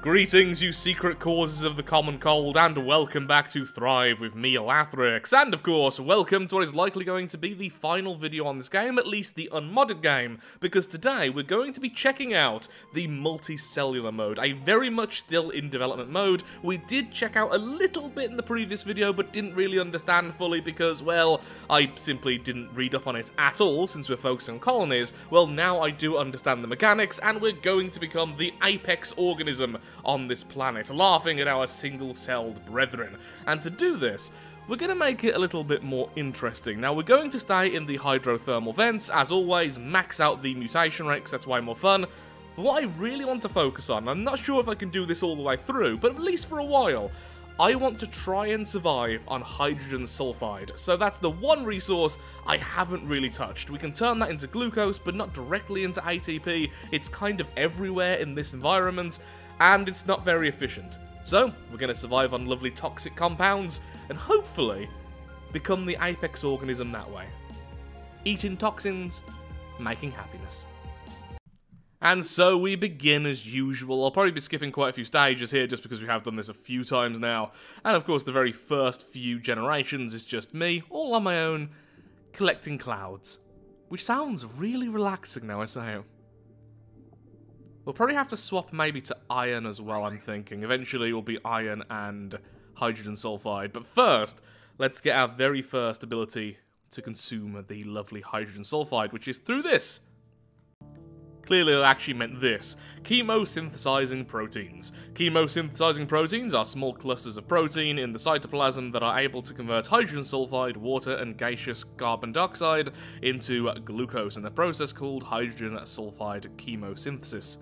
Greetings, you secret causes of the common cold, and welcome back to Thrive with me, Lathrix. And of course, welcome to what is likely going to be the final video on this game, at least the unmodded game, because today we're going to be checking out the multicellular mode, a very much still in development mode. We did check out a little bit in the previous video, but didn't really understand fully because, well, I simply didn't read up on it at all since we're focusing on colonies. Well, now I do understand the mechanics, and we're going to become the apex organism on this planet, laughing at our single-celled brethren. And to do this, we're going to make it a little bit more interesting. Now, we're going to stay in the hydrothermal vents, as always, max out the mutation rate, because that's way more fun. But what I really want to focus on, I'm not sure if I can do this all the way through, but at least for a while, I want to try and survive on hydrogen sulfide. So that's the one resource I haven't really touched. We can turn that into glucose, but not directly into ATP. It's kind of everywhere in this environment, and it's not very efficient. So, we're going to survive on lovely toxic compounds, and hopefully become the apex organism that way. Eating toxins, making happiness. And so we begin as usual. I'll probably be skipping quite a few stages here just because we have done this a few times now. And of course the very first few generations is just me, all on my own, collecting clouds. Which sounds really relaxing now I say it. We'll probably have to swap maybe to iron as well, I'm thinking. Eventually it will be iron and hydrogen sulfide. But first, let's get our very first ability to consume the lovely hydrogen sulfide, which is through this. Clearly it actually meant this. Chemosynthesizing proteins. Chemosynthesizing proteins are small clusters of protein in the cytoplasm that are able to convert hydrogen sulfide, water, and gaseous carbon dioxide into glucose in the process called hydrogen sulfide chemosynthesis.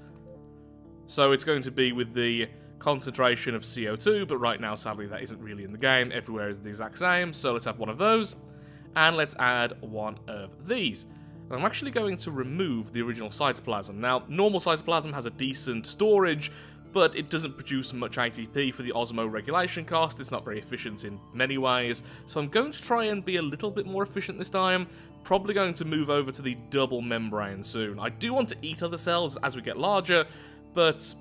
So it's going to be with the concentration of CO2, but right now sadly that isn't really in the game. Everywhere is the exact same, so let's have one of those. And let's add one of these. I'm actually going to remove the original cytoplasm. Now, normal cytoplasm has a decent storage, but it doesn't produce much ATP for the osmoregulation cost. It's not very efficient in many ways, so I'm going to try and be a little bit more efficient this time. Probably going to move over to the double membrane soon. I do want to eat other cells as we get larger, but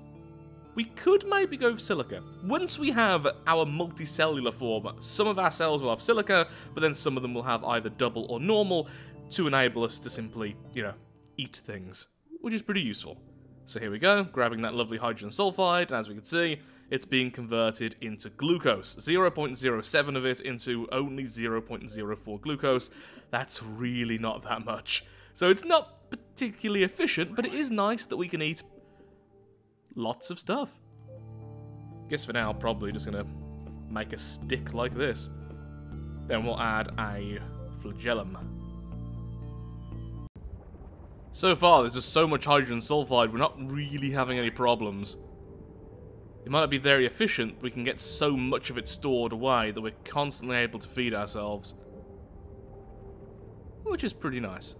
we could maybe go for silica. Once we have our multicellular form, some of our cells will have silica, but then some of them will have either double or normal, to enable us to simply, eat things, which is pretty useful. So here we go, grabbing that lovely hydrogen sulfide, and as we can see, it's being converted into glucose. 0.07 of it into only 0.04 glucose. That's really not that much. So it's not particularly efficient, but it is nice that we can eat lots of stuff. Guess for now, probably just gonna make a stick like this. Then we'll add a flagellum. So far, there's just so much hydrogen sulfide, we're not really having any problems. It might not be very efficient, but we can get so much of it stored away that we're constantly able to feed ourselves. Which is pretty nice.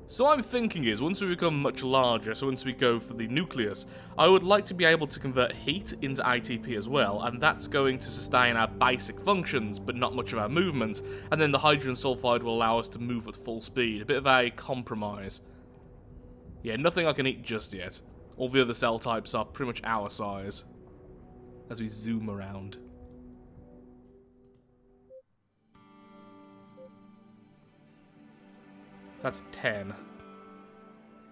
So what I'm thinking is, once we become much larger, so once we go for the nucleus, I would like to be able to convert heat into ATP as well, and that's going to sustain our basic functions, but not much of our movement, and then the hydrogen sulfide will allow us to move at full speed. A bit of a compromise. Yeah, nothing I can eat just yet. All the other cell types are pretty much our size. As we zoom around. So that's 10.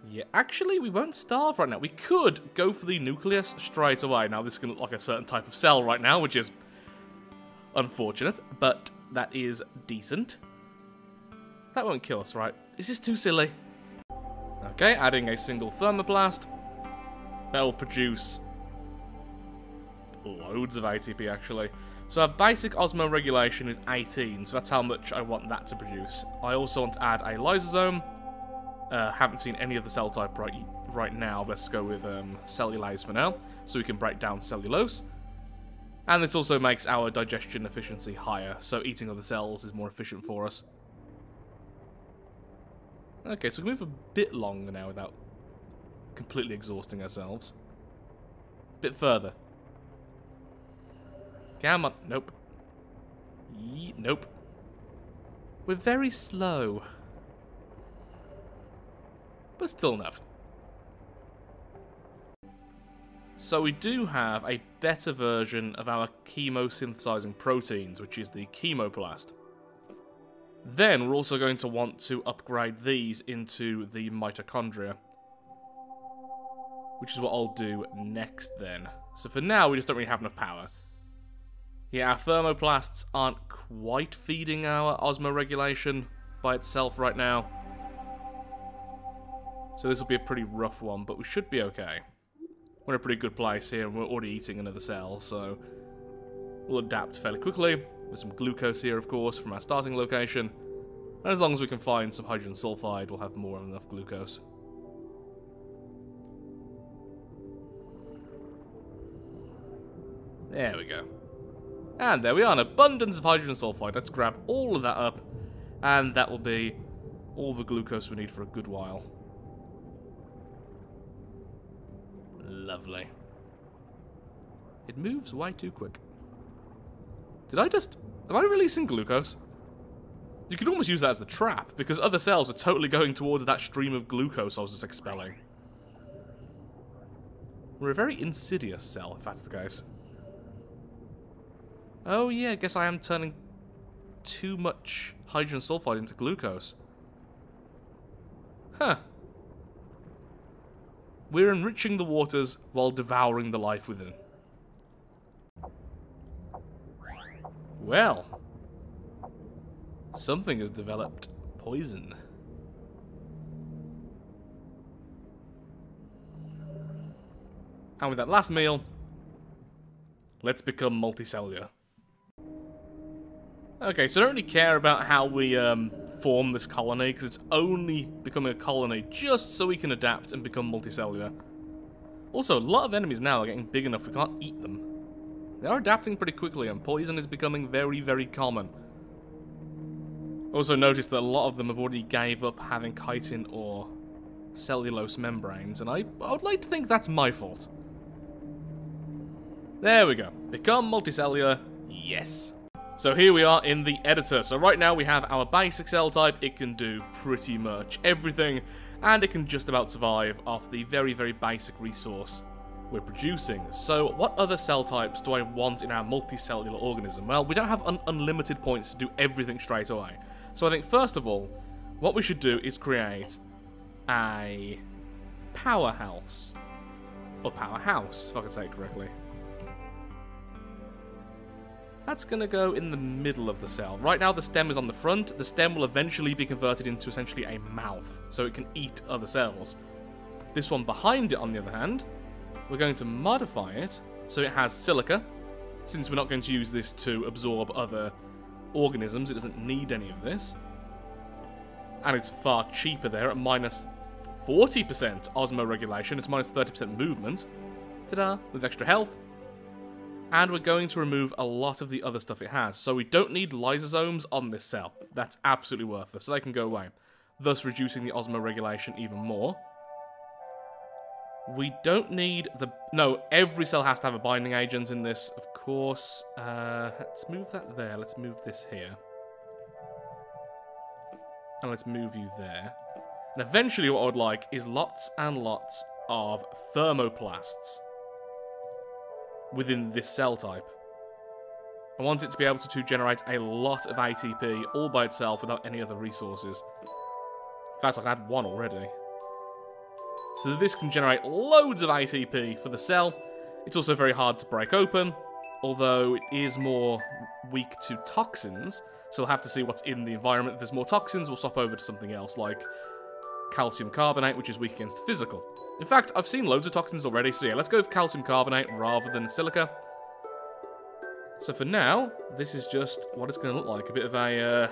Yeah, actually, we won't starve right now. We could go for the nucleus straight away. Now, this can look like a certain type of cell right now, which is unfortunate, but that is decent. That won't kill us, right? Is this too silly? Okay, adding a single thermoplast. That will produce loads of ATP, actually. So our basic osmoregulation is 18, so that's how much I want that to produce. I also want to add a lysosome. Haven't seen any of the cell type right now. Let's go with cellulase for now, so we can break down cellulose. And this also makes our digestion efficiency higher, so eating other cells is more efficient for us. Okay, so we can move a bit longer now without completely exhausting ourselves. A bit further. Come on. Nope. Nope. We're very slow. But still enough. So we do have a better version of our chemosynthesizing proteins, which is the chemoplast. Then we're also going to want to upgrade these into the mitochondria, which is what I'll do next then. So for now, we just don't really have enough power. Yeah, our thermoplasts aren't quite feeding our osmoregulation by itself right now. So this will be a pretty rough one, but we should be okay. We're in a pretty good place here, and we're already eating another cell, so we'll adapt fairly quickly. There's some glucose here, of course, from our starting location. And as long as we can find some hydrogen sulfide, we'll have more than enough glucose. There we go. And there we are, an abundance of hydrogen sulfide. Let's grab all of that up, and that will be all the glucose we need for a good while. Lovely. It moves way too quick. Am I releasing glucose? You could almost use that as the trap, because other cells are totally going towards that stream of glucose I was just expelling. We're a very insidious cell, if that's the case. Oh yeah, I guess I am turning too much hydrogen sulfide into glucose. Huh. We're enriching the waters while devouring the life within. Well, something has developed poison. And with that last meal, let's become multicellular. Okay, so I don't really care about how we form this colony, because it's only becoming a colony just so we can adapt and become multicellular. Also, a lot of enemies now are getting big enough we can't eat them. They are adapting pretty quickly, and poison is becoming very, very common. Also noticed that a lot of them have already gave up having chitin or cellulose membranes, and I would like to think that's my fault. There we go. Become multicellular. Yes. So here we are in the editor. So right now we have our basic cell type. It can do pretty much everything, and it can just about survive off the very, very basic resource we're producing. So what other cell types do I want in our multicellular organism? Well, we don't have unlimited points to do everything straight away. So I think first of all, what we should do is create a powerhouse. Or powerhouse, if I can say it correctly. That's going to go in the middle of the cell. Right now the stem is on the front. The stem will eventually be converted into essentially a mouth, so it can eat other cells. This one behind it, on the other hand, we're going to modify it so it has silica. Since we're not going to use this to absorb other organisms, it doesn't need any of this. And it's far cheaper there at minus 40% osmoregulation. It's minus 30% movement. Ta-da! With extra health. And we're going to remove a lot of the other stuff it has. So we don't need lysosomes on this cell. That's absolutely worthless, so they can go away. Thus reducing the osmoregulation even more. We don't need the... No, every cell has to have a binding agent in this, of course. Let's move that there. Let's move this here. And let's move you there. And eventually what I would like is lots and lots of thermoplasts within this cell type. I want it to be able to generate a lot of ATP all by itself without any other resources. In fact, I've had one already. So this can generate loads of ATP for the cell. It's also very hard to break open, although it is more weak to toxins, so we'll have to see what's in the environment. If there's more toxins, we'll swap over to something else, like calcium carbonate, which is weak against physical. In fact, I've seen loads of toxins already, so yeah, let's go with calcium carbonate rather than silica. So for now, this is just what it's going to look like. A bit of a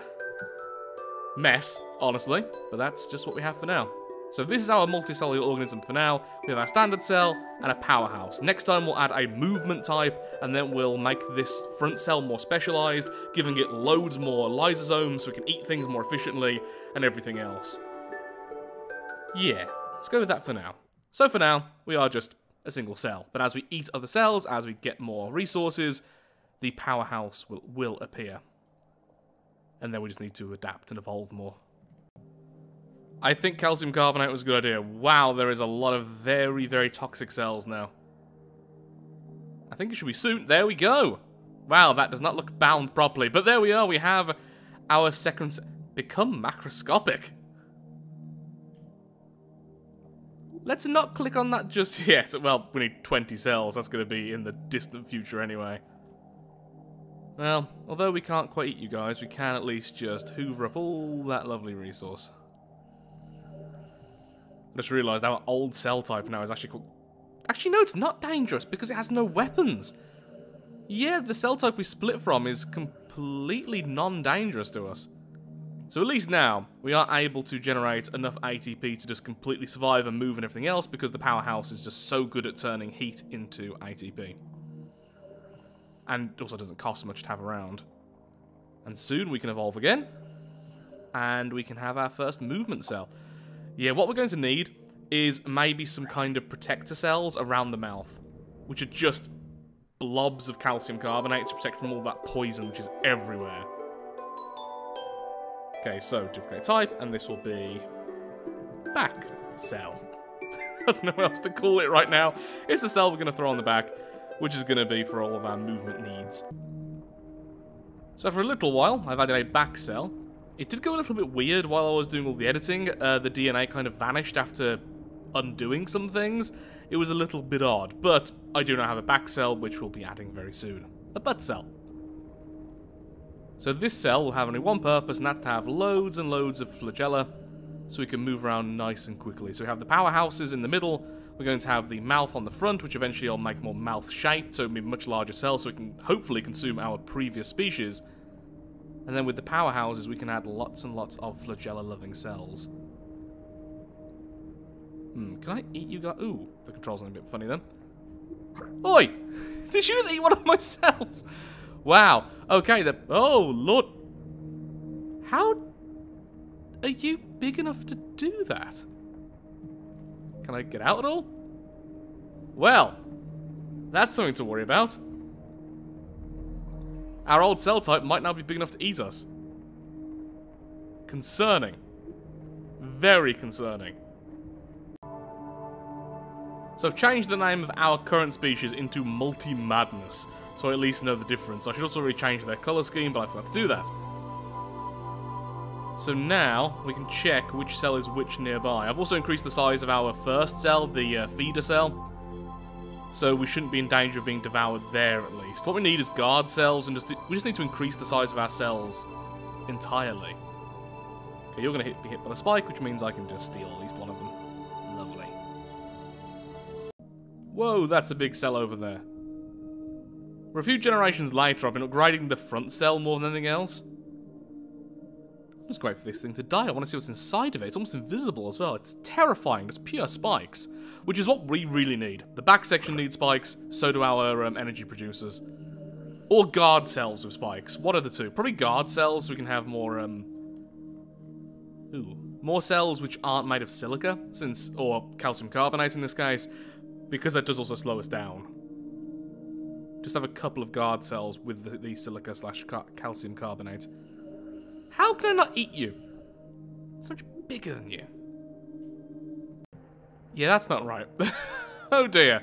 mess, honestly, but that's just what we have for now. So this is our multicellular organism for now. We have our standard cell and a powerhouse. Next time we'll add a movement type, and then we'll make this front cell more specialized, giving it loads more lysosomes so it can eat things more efficiently, and everything else. Yeah, let's go with that for now. So for now, we are just a single cell. But as we eat other cells, as we get more resources, the powerhouse will appear. And then we just need to adapt and evolve more. I think calcium carbonate was a good idea. Wow, there is a lot of very, very toxic cells now. I think it should be soon. There we go. Wow, that does not look bound properly. But there we are. We have our second... Become macroscopic. Let's not click on that just yet. Well, we need 20 cells. That's going to be in the distant future anyway. Well, although we can't quite eat you guys, we can at least just hoover up all that lovely resource. I just realised our old cell type now is actually called... Actually, no, it's not dangerous because it has no weapons. Yeah, the cell type we split from is completely non-dangerous to us. So at least now, we are able to generate enough ATP to just completely survive and move and everything else because the powerhouse is just so good at turning heat into ATP. And it also doesn't cost much to have around. And soon we can evolve again. And we can have our first movement cell. Yeah, what we're going to need is maybe some kind of protector cells around the mouth. Which are just blobs of calcium carbonate to protect from all that poison which is everywhere. Okay, so duplicate type, and this will be back cell. I don't know what else to call it right now. It's the cell we're going to throw on the back, which is going to be for all of our movement needs. So for a little while, I've added a back cell. It did go a little bit weird while I was doing all the editing. The DNA kind of vanished after undoing some things. It was a little bit odd, but I do now have a back cell, which we'll be adding very soon. A butt cell. So this cell will have only one purpose, and that's to have loads and loads of flagella, so we can move around nice and quickly. So we have the powerhouses in the middle, we're going to have the mouth on the front, which eventually will make more mouth-shaped, so it'll be a much larger cell, so we can hopefully consume our previous species. And then with the powerhouses, we can add lots and lots of flagella-loving cells. Can I eat you guys? Ooh, the controls are a bit funny then. Oi! Did you just eat one of my cells? Wow. Okay, oh, Lord. How are you big enough to do that? Can I get out at all? Well, that's something to worry about. Our old cell type might now be big enough to eat us. Concerning. Very concerning. So I've changed the name of our current species into Multi-Madness, so I at least know the difference. I should also really change their colour scheme, but I forgot to do that. So now, we can check which cell is which nearby. I've also increased the size of our first cell, the feeder cell, so we shouldn't be in danger of being devoured there at least. What we need is guard cells, and we just need to increase the size of our cells entirely. Okay, you're going to be hit by the spike, which means I can just steal at least one of them. Lovely. Whoa, that's a big cell over there. We're a few generations later. I've been upgrading the front cell more than anything else. I'm just waiting for this thing to die. I want to see what's inside of it. It's almost invisible as well. It's terrifying. It's pure spikes, which is what we really need. The back section needs spikes. So do our energy producers. Or guard cells with spikes. What are the two? Probably guard cells so we can have more, more cells which aren't made of silica, or calcium carbonate in this case, because that does also slow us down. Just have a couple of guard cells with the silica / calcium carbonate. How can I not eat you? I'm so much bigger than you. Yeah, that's not right. Oh dear.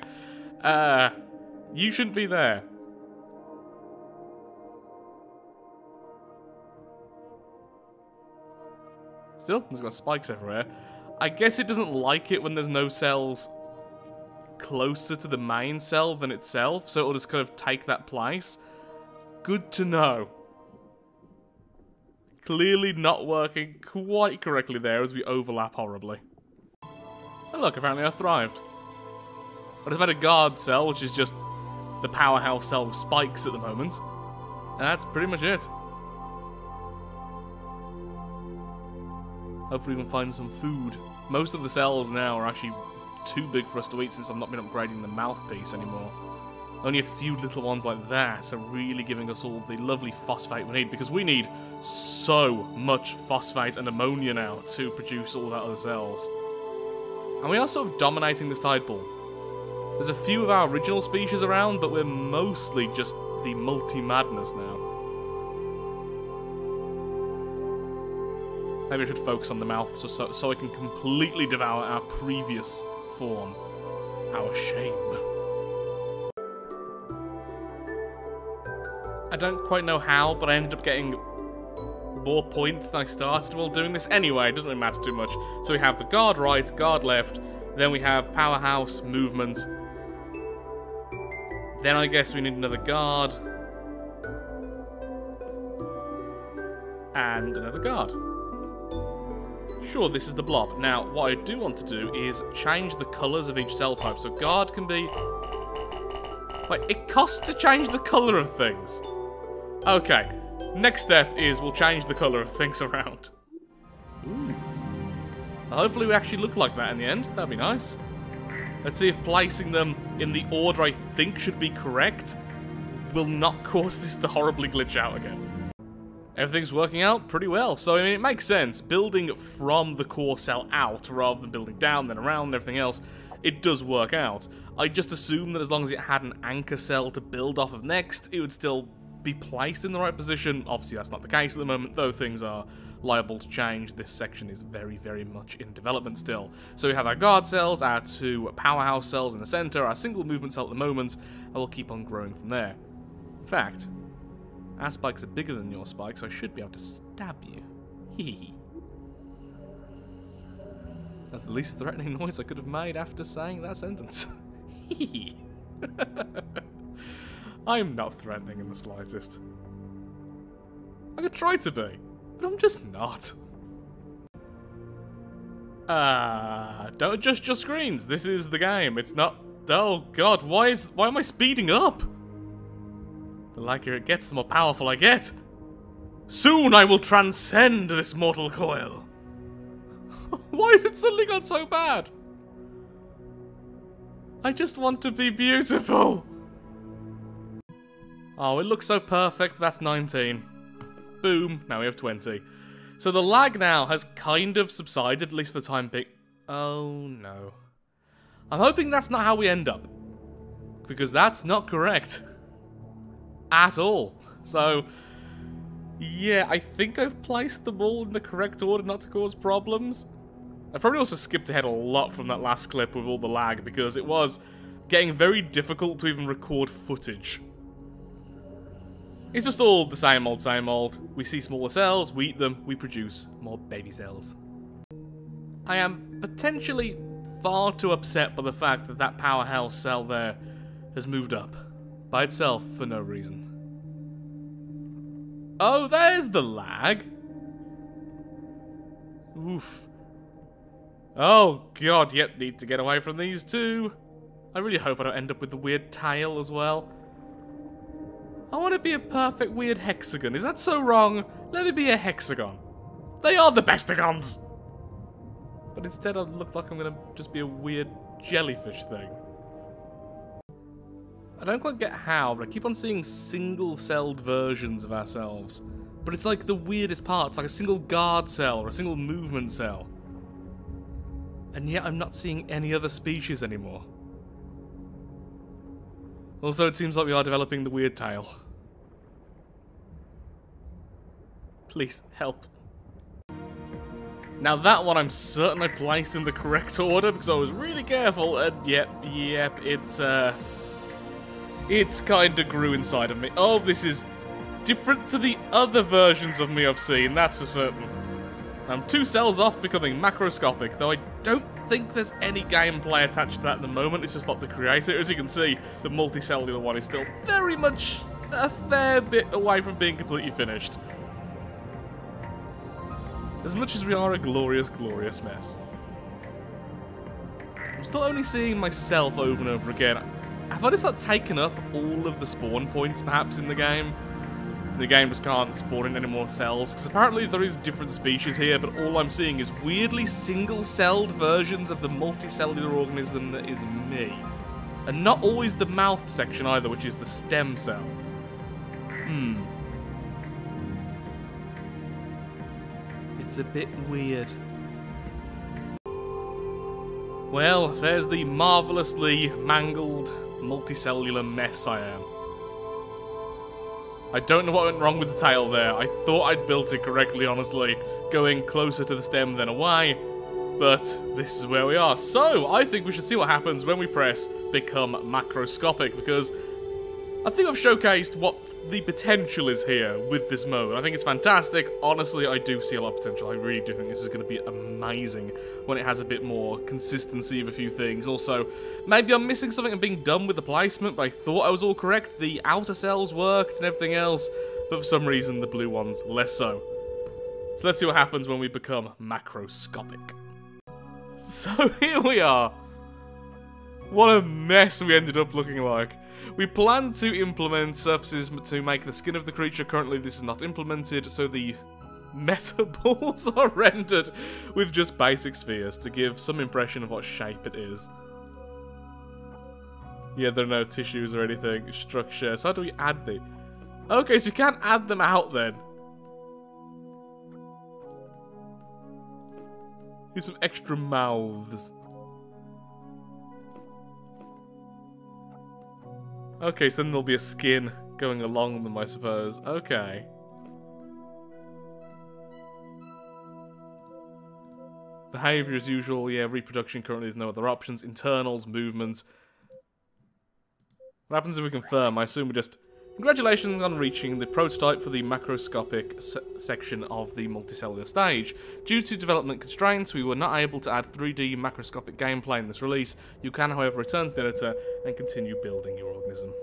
You shouldn't be there. Still, there's got spikes everywhere. I guess it doesn't like it when there's no cells closer to the main cell than itself, so it'll just kind of take that place. Good to know. Clearly not working quite correctly there as we overlap horribly. And look, apparently I thrived. But I've had a guard cell, which is just the powerhouse cell with spikes at the moment. And that's pretty much it. Hopefully we can find some food. Most of the cells now are actually too big for us to eat since I've not been upgrading the mouthpiece anymore. Only a few little ones like that are really giving us all the lovely phosphate we need, because we need so much phosphate and ammonia now to produce all that other cells. And we are sort of dominating this tide pool. There's a few of our original species around, but we're mostly just the multi-madness now. Maybe I should focus on the mouth so I can completely devour our previous form. Our shame. I don't quite know how, but I ended up getting more points than I started while doing this. Anyway, it doesn't really matter too much. So we have the guard right, guard left, then we have powerhouse, movement. Then I guess we need another guard. And another guard. Sure, this is the blob. Now, what I do want to do is change the colours of each cell type. So guard can be... Wait, it costs to change the colour of things. Okay, next step is we'll change the colour of things around. Ooh. Hopefully we actually look like that in the end. That'd be nice. Let's see if placing them in the order I think should be correct will not cause this to horribly glitch out again. Everything's working out pretty well. So, I mean, it makes sense. Building from the core cell out rather than building down, then around, and everything else, it does work out. I just assumed that as long as it had an anchor cell to build off of next, it would still be placed in the right position. Obviously, that's not the case at the moment, though things are liable to change. This section is very, very much in development still. So we have our guard cells, our two powerhouse cells in the center, our single movement cell at the moment, and we'll keep on growing from there. In fact, our spikes are bigger than your spikes, so I should be able to stab you. Hee. That's the least threatening noise I could have made after saying that sentence. Hee. I'm not threatening in the slightest. I could try to be, but I'm just not. Don't adjust your screens. This is the game. It's not... Oh god, why am I speeding up? The laggier it gets, the more powerful I get. Soon I will transcend this mortal coil. Why has it suddenly got so bad? I just want to be beautiful. Oh, it looks so perfect. That's 19. Boom. Now we have 20. So the lag now has kind of subsided, at least for the time being. Oh, no. I'm hoping that's not how we end up. Because that's not correct. At all. So, yeah, I think I've placed them all in the correct order not to cause problems. I probably also skipped ahead a lot from that last clip with all the lag, because it was getting very difficult to even record footage. It's just all the same old, same old. We see smaller cells, we eat them, we produce more baby cells. I am potentially far too upset by the fact that that powerhouse cell there has moved up. By itself, for no reason. Oh, there's the lag! Oof. Oh god, yep, need to get away from these two. I really hope I don't end up with the weird tail as well. I want to be a perfect weird hexagon. Is that so wrong? Let it be a hexagon. They are the bestagons! But instead I look like I'm gonna just be a weird jellyfish thing. I don't quite get how, but I keep on seeing single-celled versions of ourselves. But it's like the weirdest part. It's like a single guard cell or a single movement cell. And yet I'm not seeing any other species anymore. Also, it seems like we are developing the weird tail. Please, help. Now that one I'm certain I placed in the correct order because I was really careful, and yep, it's kinda grew inside of me. Oh, this is different to the other versions of me I've seen, that's for certain. I'm 2 cells off becoming macroscopic, though I don't think there's any gameplay attached to that at the moment. It's just like the creator. As you can see, the multicellular one is still very much a fair bit away from being completely finished. As much as we are a glorious, glorious mess. I'm still only seeing myself over and over again. Have I just like taken up all of the spawn points perhaps in the game? The game just can't spawn in any more cells, because apparently there is different species here, but all I'm seeing is weirdly single-celled versions of the multicellular organism that is me. And not always the mouth section either, which is the stem cell. It's a bit weird. Well, there's the marvellously mangled multicellular mess I am. I don't know what went wrong with the tail there. I thought I'd built it correctly, honestly, going closer to the stem than away, but this is where we are. So, I think we should see what happens when we press Become Macroscopic, because I think I've showcased what the potential is here with this mode. I think it's fantastic. Honestly, I do see a lot of potential. I really do think this is going to be amazing when it has a bit more consistency of a few things. Also, maybe I'm missing something and being done with the placement, but I thought I was all correct. The outer cells worked and everything else, but for some reason the blue ones less so. So let's see what happens when we become macroscopic. So here we are. What a mess we ended up looking like. We plan to implement surfaces to make the skin of the creature. Currently this is not implemented, so the meta balls are rendered with just basic spheres to give some impression of what shape it is. Yeah, there are no tissues or anything. Structure. So how do we add the... Okay, so you can't add them out then. Here's some extra mouths. Okay, so then there'll be a skin going along them, I suppose. Okay. Behaviour as usual. Yeah, reproduction currently there's no other options. Internals, movements. What happens if we confirm? I assume we just... Congratulations on reaching the prototype for the macroscopic section of the multicellular stage. Due to development constraints, we were not able to add 3D macroscopic gameplay in this release. You can, however, return to the editor and continue building your organism.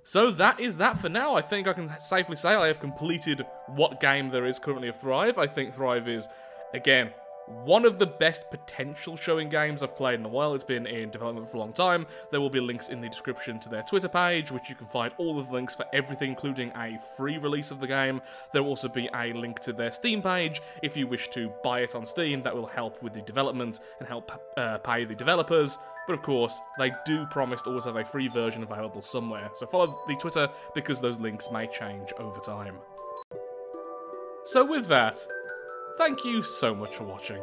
So that is that for now. I think I can safely say I have completed what game there is currently of Thrive. I think Thrive is, again, one of the best potential showing games I've played in a while. It's been in development for a long time. There will be links in the description to their Twitter page, which you can find all of the links for everything, including a free release of the game. There will also be a link to their Steam page. If you wish to buy it on Steam, that will help with the development and help pay the developers. But of course, they do promise to always have a free version available somewhere. So follow the Twitter, because those links may change over time. So with that, thank you so much for watching.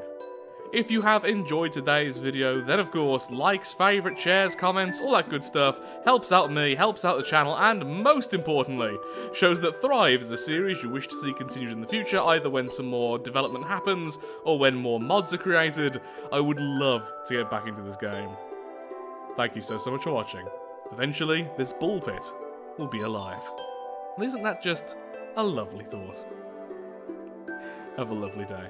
If you have enjoyed today's video, then of course, likes, favourites, shares, comments, all that good stuff helps out me, helps out the channel, and most importantly, shows that Thrive is a series you wish to see continued in the future, either when some more development happens, or when more mods are created. I would love to get back into this game. Thank you so much for watching. Eventually, this ball pit will be alive. And isn't that just a lovely thought? Have a lovely day.